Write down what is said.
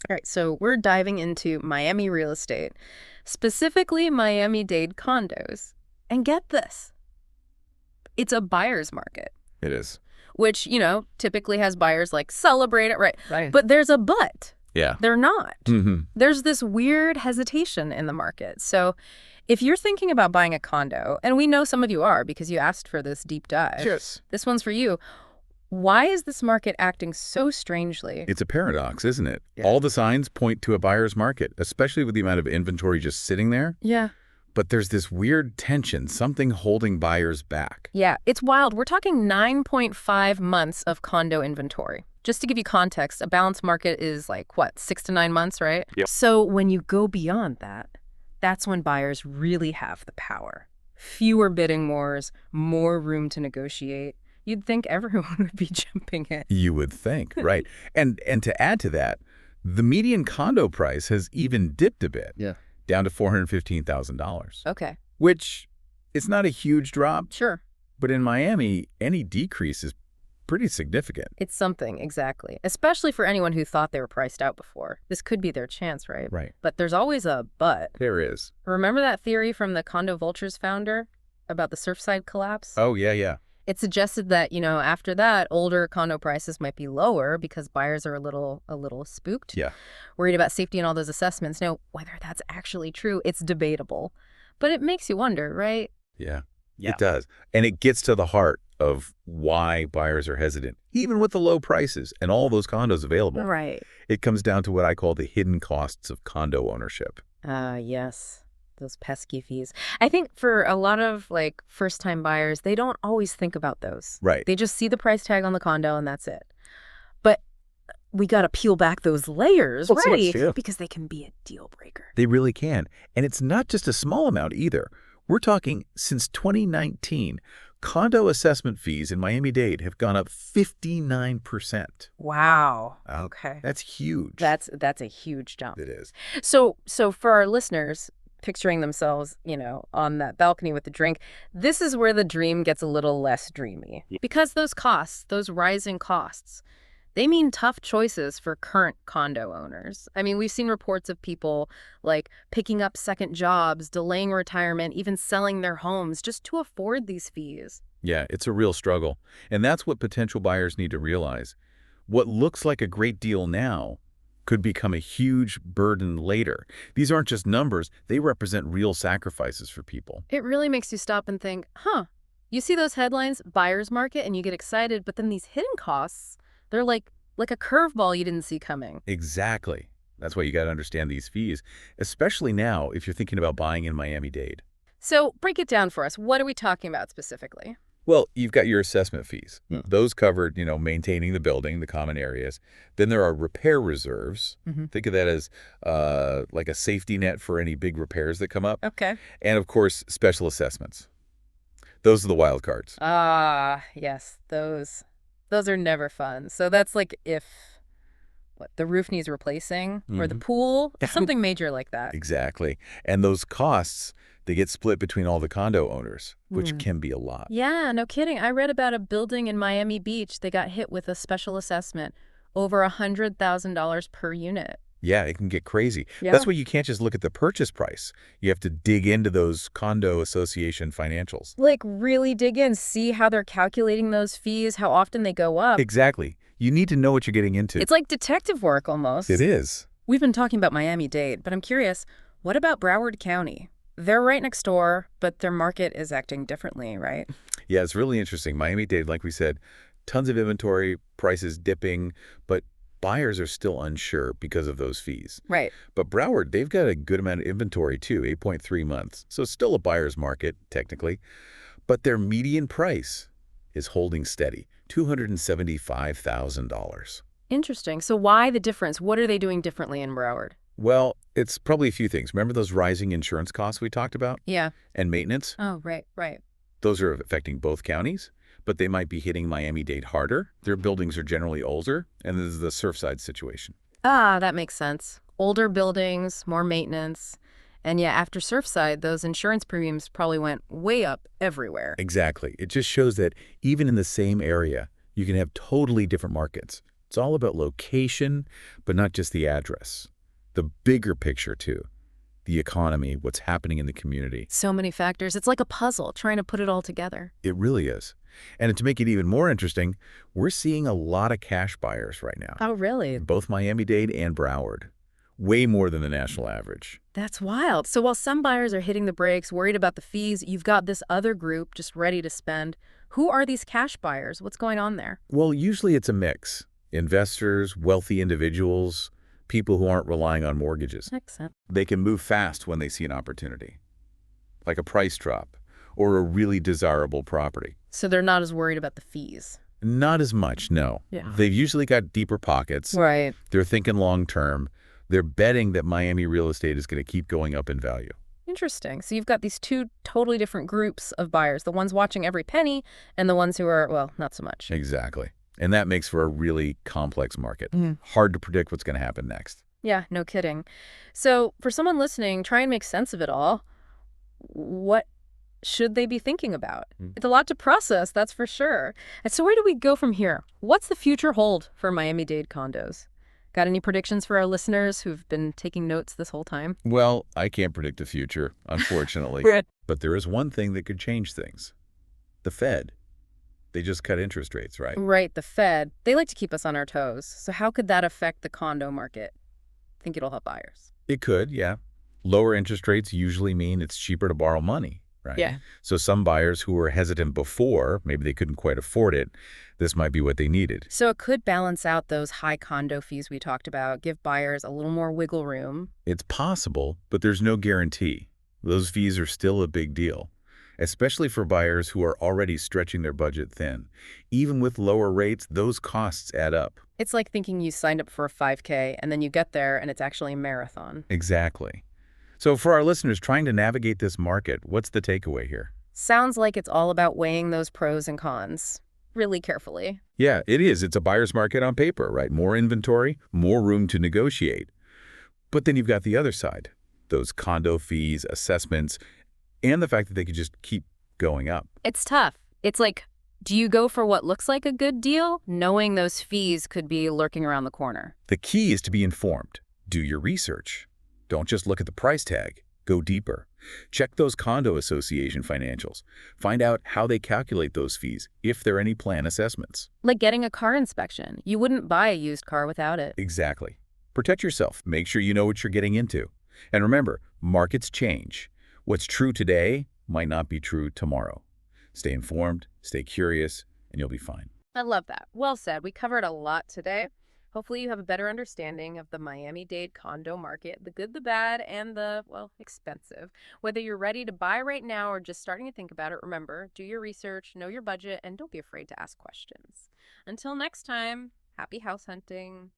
All right, so we're diving into Miami real estate, specifically Miami-Dade condos. And get this, it's a buyer's market. It is. Which, typically has buyers like celebrate it, right? Right. But there's a but. Yeah. They're not. Mm-hmm. There's this weird hesitation in the market. So if you're thinking about buying a condo, and we know some of you are because you asked for this deep dive. Cheers. This one's for you. Why is this market acting so strangely? It's a paradox, isn't it? Yeah. All the signs point to a buyer's market, especially with the amount of inventory just sitting there. Yeah. But there's this weird tension, something holding buyers back. Yeah, it's wild. We're talking 9.5 months of condo inventory. Just to give you context, a balanced market is 6 to 9 months, right? Yep. So when you go beyond that, that's when buyers really have the power. Fewer bidding wars, more room to negotiate. You'd think everyone would be jumping in. You would think, right. And to add to that, the median condo price has even dipped a bit. Yeah. Down to $415,000. Okay. Which is not a huge drop. Sure. But in Miami, any decrease is pretty significant. It's something, exactly. Especially for anyone who thought they were priced out before. This could be their chance, right? Right. But there's always a but. There is. Remember that theory from the Condo Vultures founder about the Surfside collapse? Oh, yeah. It suggested that, after that, older condo prices might be lower because buyers are a little spooked. Yeah. Worried about safety and all those assessments. Now, whether that's actually true, it's debatable. But it makes you wonder, right? Yeah, it does. And it gets to the heart of why buyers are hesitant, even with the low prices and all those condos available. Right. It comes down to what I call the hidden costs of condo ownership. Yes. Those pesky fees. I think for a lot of first-time buyers, they don't always think about those. Right. They just see the price tag on the condo and that's it. But we got to peel back those layers, right? Because they can be a deal breaker. They really can. And it's not just a small amount either. We're talking since 2019, condo assessment fees in Miami-Dade have gone up 59%. Wow. Okay. That's huge. That's a huge jump. It is. So for our listeners picturing themselves, on that balcony with a drink, this is where the dream gets a little less dreamy. Because those costs, those rising costs, they mean tough choices for current condo owners. I mean, we've seen reports of people picking up second jobs, delaying retirement, even selling their homes just to afford these fees. Yeah, it's a real struggle. And that's what potential buyers need to realize. What looks like a great deal now could become a huge burden later. These aren't just numbers, they represent real sacrifices for people. It really makes you stop and think, you see those headlines, buyer's market, and you get excited, but then these hidden costs, they're like a curveball you didn't see coming. Exactly. That's why you got to understand these fees, especially now if you're thinking about buying in Miami-Dade. So break it down for us. What are we talking about specifically? Well, you've got your assessment fees. Those covered, maintaining the building, the common areas. Then there are repair reserves. Think of that as like a safety net for any big repairs that come up. Okay. And, of course, special assessments. Those are the wild cards. Yes. Those are never fun. So that's if the roof needs replacing or the pool, something major like that. Exactly. And those costs, they get split between all the condo owners, which can be a lot. Yeah, no kidding. I read about a building in Miami Beach. They got hit with a special assessment, over $100,000 per unit. Yeah, it can get crazy. Yeah. That's why you can't just look at the purchase price. You have to dig into those condo association financials. Really dig in, see how they're calculating those fees, how often they go up. Exactly. You need to know what you're getting into. It's like detective work almost. It is. We've been talking about Miami-Dade, but I'm curious, what about Broward County? They're right next door, but their market is acting differently, right? Yeah, it's really interesting. Miami-Dade, like we said, tons of inventory, prices dipping, but buyers are still unsure because of those fees. Right. But Broward, they've got a good amount of inventory too, 8.3 months. So it's still a buyer's market, technically. But their median price is holding steady, $275,000. Interesting. So why the difference? What are they doing differently in Broward? Well, it's probably a few things. Remember those rising insurance costs we talked about? Yeah. And maintenance? Oh, right. Those are affecting both counties, but they might be hitting Miami-Dade harder. Their buildings are generally older, and this is the Surfside situation. That makes sense. Older buildings, more maintenance. And yeah, after Surfside, those insurance premiums probably went way up everywhere. Exactly. It just shows that even in the same area, you can have totally different markets. It's all about location, but not just the address. The bigger picture, too. The economy, what's happening in the community. So many factors. It's like a puzzle, trying to put it all together. It really is. And to make it even more interesting, we're seeing a lot of cash buyers right now. Oh, really? In both Miami-Dade and Broward. Way more than the national average. That's wild. So while some buyers are hitting the brakes, worried about the fees, you've got this other group just ready to spend. Who are these cash buyers? What's going on there? Well, usually it's a mix. Investors, wealthy individuals, people who aren't relying on mortgages. Makes sense. They can move fast when they see an opportunity, like a price drop or a really desirable property. So they're not as worried about the fees. Not as much, no. Yeah. They've usually got deeper pockets. Right. They're thinking long term. They're betting that Miami real estate is going to keep going up in value. Interesting. So you've got these two totally different groups of buyers, the ones watching every penny and the ones who are, well, not so much. Exactly. And that makes for a really complex market. Hard to predict what's going to happen next. Yeah, no kidding. So for someone listening, try and make sense of it all. What should they be thinking about? It's a lot to process, that's for sure. And so where do we go from here? What's the future hold for Miami-Dade condos? Got any predictions for our listeners who've been taking notes this whole time? Well, I can't predict the future, unfortunately. But there is one thing that could change things. The Fed. They just cut interest rates, right? Right, the Fed. They like to keep us on our toes. So how could that affect the condo market? Think it'll help buyers? It could, yeah. Lower interest rates usually mean it's cheaper to borrow money, right? Yeah. So some buyers who were hesitant before, maybe they couldn't quite afford it, this might be what they needed. So it could balance out those high condo fees we talked about, give buyers a little more wiggle room. It's possible, but there's no guarantee. Those fees are still a big deal, especially for buyers who are already stretching their budget thin. Even with lower rates, those costs add up. It's like thinking you signed up for a 5K and then you get there and it's actually a marathon. Exactly. So for our listeners trying to navigate this market, what's the takeaway here? Sounds like it's all about weighing those pros and cons really carefully. Yeah, it is. It's a buyer's market on paper, right? More inventory, more room to negotiate. But then you've got the other side, those condo fees, assessments, and the fact that they could just keep going up. It's tough. It's like, do you go for what looks like a good deal, knowing those fees could be lurking around the corner? The key is to be informed. Do your research. Don't just look at the price tag. Go deeper. Check those condo association financials. Find out how they calculate those fees, if there are any plan assessments. Like getting a car inspection. You wouldn't buy a used car without it. Exactly. Protect yourself. Make sure you know what you're getting into. And remember, markets change. What's true today might not be true tomorrow. Stay informed, stay curious, and you'll be fine. I love that. Well said. We covered a lot today. Hopefully you have a better understanding of the Miami-Dade condo market, the good, the bad, and the, well, expensive. Whether you're ready to buy right now or just starting to think about it, remember, do your research, know your budget, and don't be afraid to ask questions. Until next time, happy house hunting.